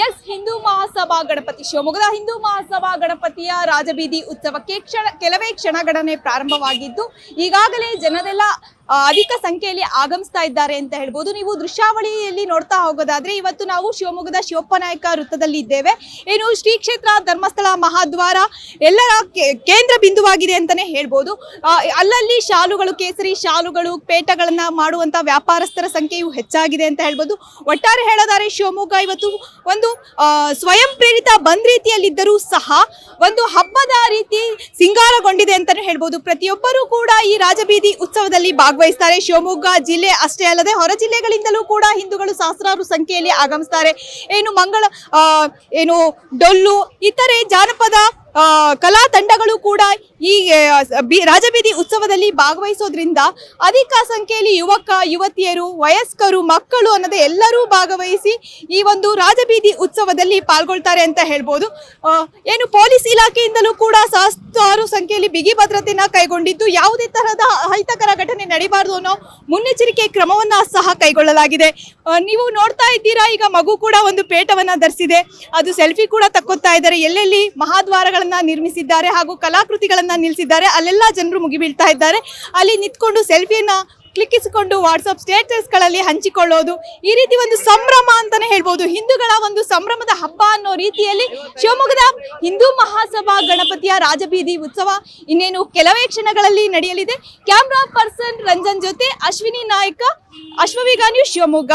S Hindu Mahasabha Ganapati ಶಿವಮೊಗ್ಗದ ಹಿಂದೂ ಮಹಾಸಭಾ ಗಣಪತಿಯ ರಾಜಬೀದಿ ಉತ್ಸವಕ್ಕೆ ಕೆಲವೇ ಕ್ಷಣಗಣನೆ ಪ್ರಾರಂಭವಾಗಿದ್ದು ಈಗಾಗಲೇ ಜನರೆಲ್ಲ ಅಧಿಕ ಸಂಖ್ಯೆಯಲ್ಲಿ ಆಗಮಿಸ್ತಾ ಇದ್ದಾರೆ ಅಂತ ಹೇಳ್ಬೋದು. ನೀವು ದೃಶ್ಯಾವಳಿಯಲ್ಲಿ ನೋಡ್ತಾ ಹೋಗೋದಾದ್ರೆ ಇವತ್ತು ನಾವು ಶಿವಮೊಗ್ಗದ ಶಿವಪ್ಪನಾಯಕ ವೃತ್ತದಲ್ಲಿ ಇದ್ದೇವೆ. ಏನು ಶ್ರೀ ಕ್ಷೇತ್ರ ಧರ್ಮಸ್ಥಳ ಮಹಾದ್ವಾರ ಎಲ್ಲರ ಕೇಂದ್ರ ಬಿಂದುವಾಗಿದೆ ಅಂತಾನೆ ಹೇಳ್ಬೋದು. ಅಲ್ಲಲ್ಲಿ ಶಾಲುಗಳು, ಕೇಸರಿ ಶಾಲುಗಳು, ಪೇಟಗಳನ್ನ ಮಾಡುವಂತ ವ್ಯಾಪಾರಸ್ಥರ ಸಂಖ್ಯೆಯು ಹೆಚ್ಚಾಗಿದೆ ಅಂತ ಹೇಳ್ಬೋದು. ಒಟ್ಟಾರೆ ಹೇಳೋದಾರೆ ಶಿವಮೊಗ್ಗ ಇವತ್ತು ಒಂದು ಸ್ವಯಂ ಪ್ರೇರಿತ ಬಂದ್ ರೀತಿಯಲ್ಲಿದ್ದರೂ ಸಹ ಒಂದು ಹಬ್ಬದ ರೀತಿ ಸಿಂಗಾರಗೊಂಡಿದೆ ಅಂತಾನೆ ಹೇಳ್ಬೋದು. ಪ್ರತಿಯೊಬ್ಬರೂ ಕೂಡ ಈ ರಾಜಬೀದಿ ಉತ್ಸವದಲ್ಲಿ ಭಾಗವಹಿಸ್ತಾರೆ. ಶಿವಮೊಗ್ಗ ಜಿಲ್ಲೆ ಅಷ್ಟೇ ಅಲ್ಲದೆ ಹೊರ ಜಿಲ್ಲೆಗಳಿಂದಲೂ ಕೂಡ ಹಿಂದೂಗಳು ಸಹಸ್ರಾರು ಸಂಖ್ಯೆಯಲ್ಲಿ ಆಗಮಿಸ್ತಾರೆ. ಏನು ಡೊಳ್ಳು ಇತರೆ ಜಾನಪದ ಕಲಾ ತಂಡಗಳು ಕೂಡ ಈ ರಾಜಬೀದಿ ಉತ್ಸವದಲ್ಲಿ ಭಾಗವಹಿಸೋದ್ರಿಂದ ಅಧಿಕ ಸಂಖ್ಯೆಯಲ್ಲಿ ಯುವತಿಯರು, ವಯಸ್ಕರು, ಮಕ್ಕಳು ಅನ್ನೋದೇ ಎಲ್ಲರೂ ಭಾಗವಹಿಸಿ ಈ ಒಂದು ರಾಜಬೀದಿ ಉತ್ಸವದಲ್ಲಿ ಪಾಲ್ಗೊಳ್ತಾರೆ ಅಂತ ಹೇಳ್ಬೋದು. ಏನು ಪೊಲೀಸ್ ಇಲಾಖೆಯಿಂದಲೂ ಕೂಡ ಸಹಸ್ರಾರು ಸಂಖ್ಯೆಯಲ್ಲಿ ಬಿಗಿ ಭದ್ರತೆಯನ್ನ ಕೈಗೊಂಡಿದ್ದು ಯಾವುದೇ ತರಹದ ಅಹಿತಕರ ಘಟನೆ ನಡೀಬಾರದು ಅನ್ನೋ ಮುನ್ನೆಚ್ಚರಿಕೆ ಕ್ರಮವನ್ನ ಸಹ ಕೈಗೊಳ್ಳಲಾಗಿದೆ. ನೀವು ನೋಡ್ತಾ ಇದ್ದೀರಾ, ಈಗ ಮಗು ಕೂಡ ಒಂದು ಪೇಟವನ್ನ ಧರಿಸಿದೆ. ಅದು ಸೆಲ್ಫಿ ಕೂಡ ತಕ್ಕೊತಾ ಇದ್ದಾರೆ. ಎಲ್ಲೆಲ್ಲಿ ಮಹಾದ್ವಾರಗಳನ್ನ ನಿರ್ಮಿಸಿದ್ದಾರೆ ಹಾಗೂ ಕಲಾಕೃತಿಗಳನ್ನ ನಿಲ್ಲಿಸಿದ್ದಾರೆ ಅಲ್ಲೆಲ್ಲ ಜನರು ಮುಗಿಬೀಳ್ತಾ ಇದ್ದಾರೆ. ಅಲ್ಲಿ ನಿಂತ್ಕೊಂಡು ಸೆಲ್ಫಿಯನ್ನ ಕ್ಲಿಕ್ಕಿಸಿಕೊಂಡು ವಾಟ್ಸಪ್ ಸ್ಟೇಟಸ್ಗಳಲ್ಲಿ ಹಂಚಿಕೊಳ್ಳೋದು, ಈ ರೀತಿ ಒಂದು ಸಂಭ್ರಮ ಅಂತಾನೆ ಹೇಳ್ಬೋದು. ಹಿಂದೂಗಳ ಒಂದು ಸಂಭ್ರಮದ ಹಬ್ಬ ಅನ್ನೋ ರೀತಿಯಲ್ಲಿ ಶಿವಮೊಗ್ಗದ ಹಿಂದೂ ಮಹಾಸಭಾ ಗಣಪತಿಯ ರಾಜಬೀದಿ ಉತ್ಸವ ಇನ್ನೇನು ಕೆಲವೇ ಕ್ಷಣಗಳಲ್ಲಿ ನಡೆಯಲಿದೆ. ಕ್ಯಾಮ್ರಾ ಪರ್ಸನ್ ರಂಜನ್ ಜೊತೆ ಅಶ್ವಿನಿ ನಾಯಕ, ಅಶ್ವವಿಗ ನ್ಯೂಸ್, ಶಿವಮೊಗ್ಗ.